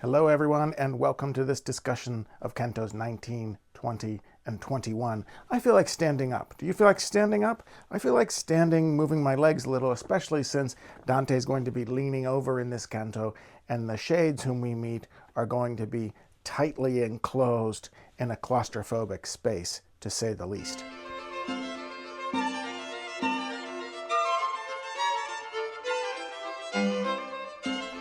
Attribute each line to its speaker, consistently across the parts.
Speaker 1: Hello everyone, and welcome to this discussion of Cantos 19, 20, and 21. I feel like standing up. Do you feel like standing up? I feel like standing, moving my legs a little, especially since Dante is going to be leaning over in this canto, and the shades whom we meet are going to be tightly enclosed in a claustrophobic space, to say the least.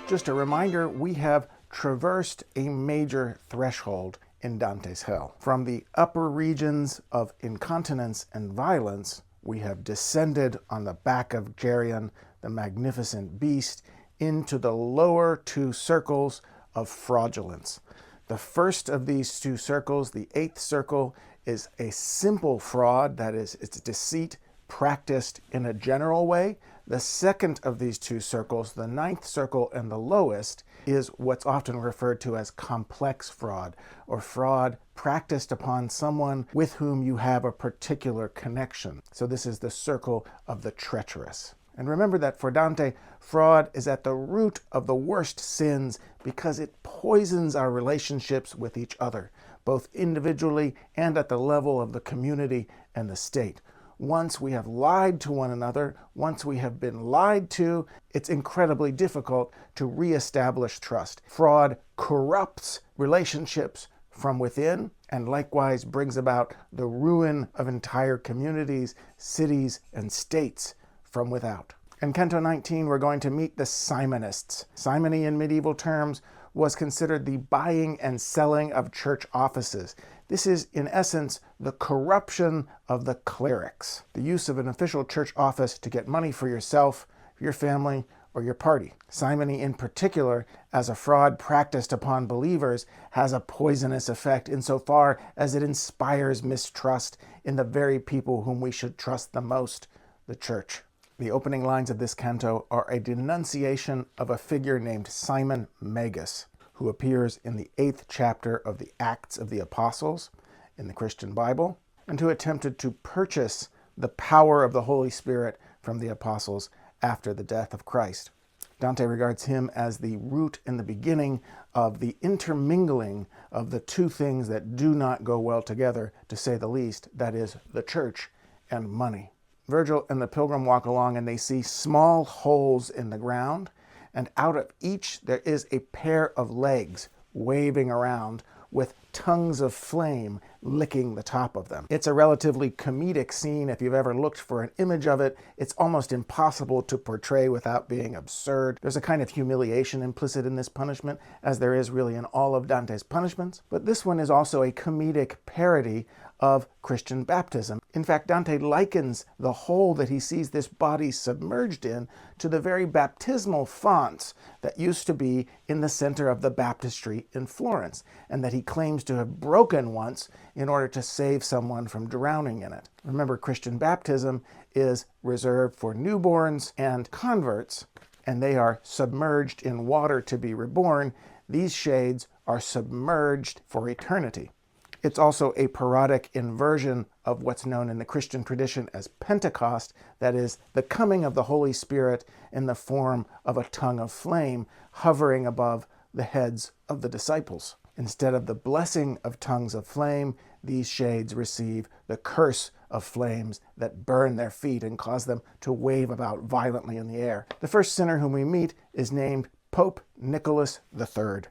Speaker 1: Just a reminder, we have traversed a major threshold in Dante's hell. From the upper regions of incontinence and violence, we have descended on the back of Geryon, the magnificent beast, into the lower two circles of fraudulence. The first of these two circles, the eighth circle, is a simple fraud, that is, it's deceit practiced in a general way. The second of these two circles, the ninth circle and the lowest, is what's often referred to as complex fraud, or fraud practiced upon someone with whom you have a particular connection. So this is the circle of the treacherous. And remember that for Dante, fraud is at the root of the worst sins because it poisons our relationships with each other, both individually and at the level of the community and the state. Once we have lied to one another, once we have been lied to, it's incredibly difficult to reestablish trust. Fraud corrupts relationships from within and likewise brings about the ruin of entire communities, cities, and states from without. In Canto 19, we're going to meet the Simonists. Simony in medieval terms was considered the buying and selling of church offices. This is, in essence, the corruption of the clerics, the use of an official church office to get money for yourself, your family, or your party. Simony, in particular, as a fraud practiced upon believers, has a poisonous effect insofar as it inspires mistrust in the very people whom we should trust the most, the church. The opening lines of this canto are a denunciation of a figure named Simon Magus, who appears in the 8th chapter of the Acts of the Apostles in the Christian Bible, and who attempted to purchase the power of the Holy Spirit from the apostles after the death of Christ. Dante regards him as the root and the beginning of the intermingling of the two things that do not go well together, to say the least, that is, the church and money. Virgil and the pilgrim walk along and they see small holes in the ground, and out of each there is a pair of legs waving around with tongues of flame licking the top of them. It's a relatively comedic scene. If you've ever looked for an image of it, it's almost impossible to portray without being absurd. There's a kind of humiliation implicit in this punishment, as there is really in all of Dante's punishments. But this one is also a comedic parody of Christian baptism. In fact, Dante likens the hole that he sees this body submerged in to the very baptismal fonts that used to be in the center of the baptistry in Florence, and that he claims to have broken once in order to save someone from drowning in it. Remember, Christian baptism is reserved for newborns and converts, and they are submerged in water to be reborn. These shades are submerged for eternity. It's also a parodic inversion of what's known in the Christian tradition as Pentecost, that is, the coming of the Holy Spirit in the form of a tongue of flame hovering above the heads of the disciples. Instead of the blessing of tongues of flame, these shades receive the curse of flames that burn their feet and cause them to wave about violently in the air. The first sinner whom we meet is named Pope Nicholas III.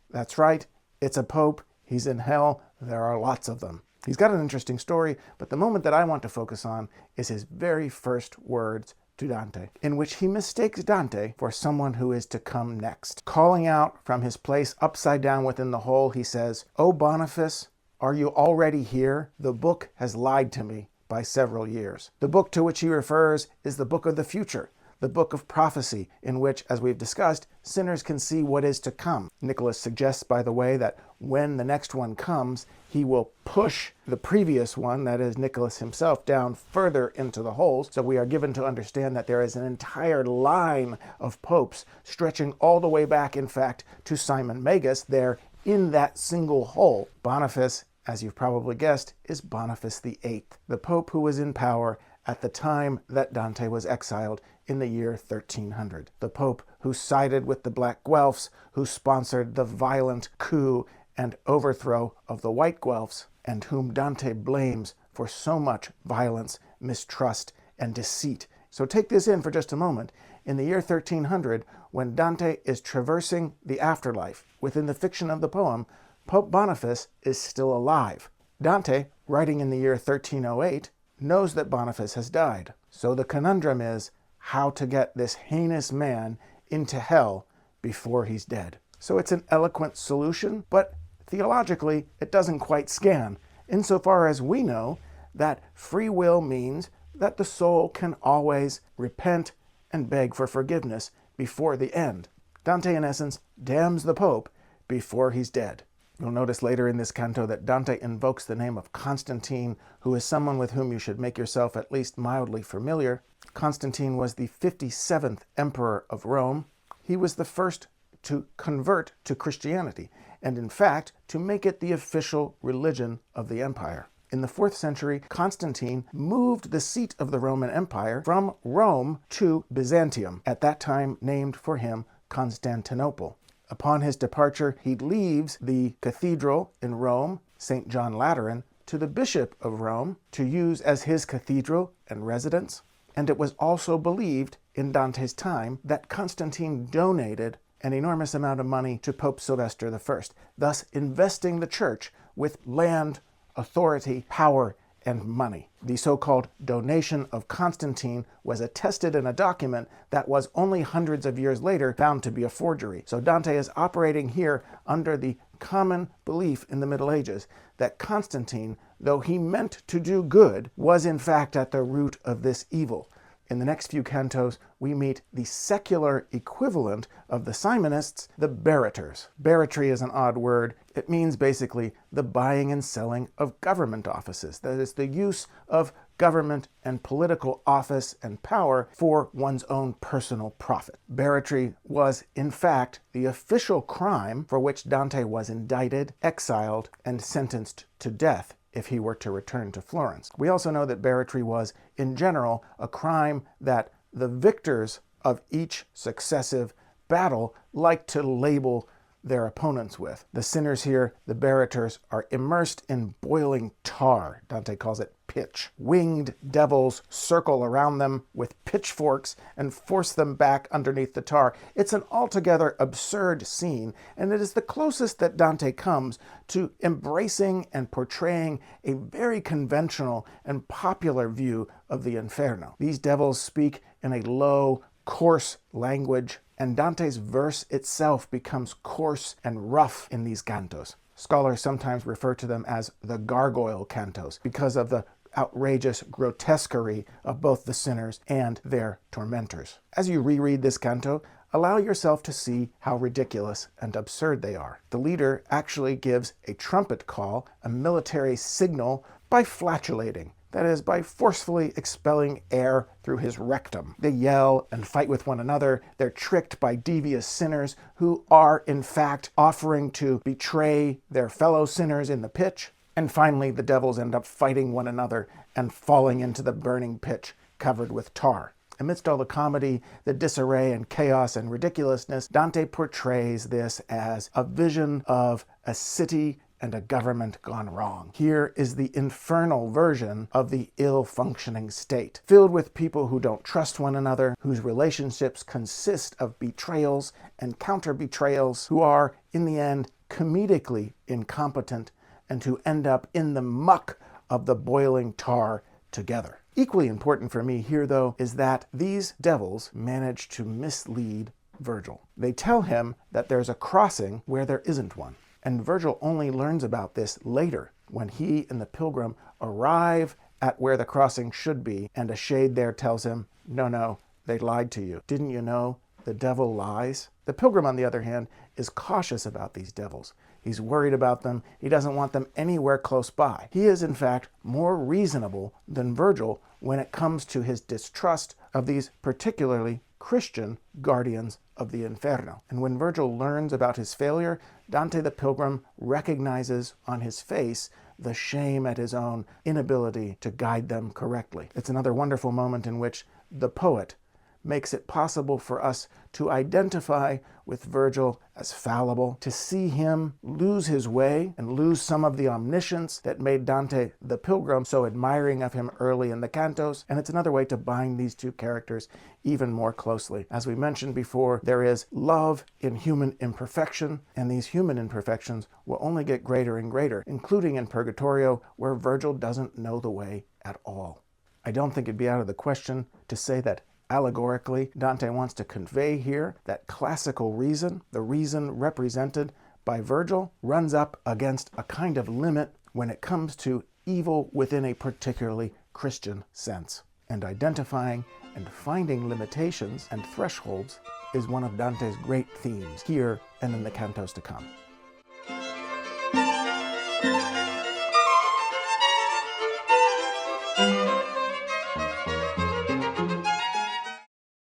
Speaker 1: That's right, it's a pope. He's in hell. There are lots of them. He's got an interesting story, but the moment that I want to focus on is his very first words to Dante, in which he mistakes Dante for someone who is to come next. Calling out from his place upside down within the hole, he says, "O Boniface, are you already here? The book has lied to me by several years." The book to which he refers is the book of the future, the book of prophecy, in which, as we've discussed, sinners can see what is to come. Nicholas suggests, by the way, that when the next one comes, he will push the previous one, that is Nicholas himself, down further into the holes. So we are given to understand that there is an entire line of popes stretching all the way back, in fact, to Simon Magus there in that single hole. Boniface, as you've probably guessed, is Boniface VIII, the pope who was in power at the time that Dante was exiled in the year 1300. The pope who sided with the Black Guelphs, who sponsored the violent coup and overthrow of the White Guelphs, and whom Dante blames for so much violence, mistrust, and deceit. So take this in for just a moment. In the year 1300, when Dante is traversing the afterlife within the fiction of the poem, Pope Boniface is still alive. Dante, writing in the year 1308, knows that Boniface has died. So the conundrum is how to get this heinous man into hell before he's dead. So it's an eloquent solution, but theologically it doesn't quite scan, insofar as we know that free will means that the soul can always repent and beg for forgiveness before the end. Dante, in essence, damns the Pope before he's dead. You'll notice later in this canto that Dante invokes the name of Constantine, who is someone with whom you should make yourself at least mildly familiar. Constantine was the 57th emperor of Rome. He was the first to convert to Christianity, and in fact, to make it the official religion of the empire. In the 4th century, Constantine moved the seat of the Roman Empire from Rome to Byzantium, at that time named for him Constantinople. Upon his departure, he leaves the cathedral in Rome, St. John Lateran, to the Bishop of Rome to use as his cathedral and residence. And it was also believed in Dante's time that Constantine donated an enormous amount of money to Pope Sylvester I, thus investing the church with land, authority, power, and money. The so-called donation of Constantine was attested in a document that was only hundreds of years later found to be a forgery. So Dante is operating here under the common belief in the Middle Ages that Constantine, though he meant to do good, was in fact at the root of this evil. In the next few cantos, we meet the secular equivalent of the Simonists, the Barrators. Barratry is an odd word. It means basically the buying and selling of government offices. That is, the use of government and political office and power for one's own personal profit. Barratry was, in fact, the official crime for which Dante was indicted, exiled, and sentenced to death if he were to return to Florence. We also know that barratry was, in general, a crime that the victors of each successive battle liked to label their opponents with. The sinners here, the Barrators, are immersed in boiling tar. Dante calls it pitch. Winged devils circle around them with pitchforks and force them back underneath the tar. It's an altogether absurd scene, and it is the closest that Dante comes to embracing and portraying a very conventional and popular view of the Inferno. These devils speak in a low, coarse language, and Dante's verse itself becomes coarse and rough in these cantos. Scholars sometimes refer to them as the gargoyle cantos because of the outrageous grotesquerie of both the sinners and their tormentors. As you reread this canto, allow yourself to see how ridiculous and absurd they are. The leader actually gives a trumpet call, a military signal, by flatulating. That is, by forcefully expelling air through his rectum. They yell and fight with one another. They're tricked by devious sinners who are, in fact, offering to betray their fellow sinners in the pitch. And finally, the devils end up fighting one another and falling into the burning pitch covered with tar. Amidst all the comedy, the disarray and chaos and ridiculousness, Dante portrays this as a vision of a city and a government gone wrong. Here is the infernal version of the ill-functioning state, filled with people who don't trust one another, whose relationships consist of betrayals and counter-betrayals, who are, in the end, comedically incompetent, and who end up in the muck of the boiling tar together. Equally important for me here, though, is that these devils manage to mislead Virgil. They tell him that there's a crossing where there isn't one. And Virgil only learns about this later, when he and the pilgrim arrive at where the crossing should be, and a shade there tells him, no, they lied to you. Didn't you know the devil lies? The pilgrim, on the other hand, is cautious about these devils. He's worried about them. He doesn't want them anywhere close by. He is, in fact, more reasonable than Virgil when it comes to his distrust of these particularly Christian guardians of the Inferno. And when Virgil learns about his failure, Dante the Pilgrim recognizes on his face the shame at his own inability to guide them correctly. It's another wonderful moment in which the poet makes it possible for us to identify with Virgil as fallible, to see him lose his way and lose some of the omniscience that made Dante the Pilgrim so admiring of him early in the cantos. And it's another way to bind these two characters even more closely. As we mentioned before, there is love in human imperfection, and these human imperfections will only get greater and greater, including in Purgatorio, where Virgil doesn't know the way at all. I don't think it'd be out of the question to say that allegorically, Dante wants to convey here that classical reason, the reason represented by Virgil, runs up against a kind of limit when it comes to evil within a particularly Christian sense. And identifying and finding limitations and thresholds is one of Dante's great themes here and in the cantos to come.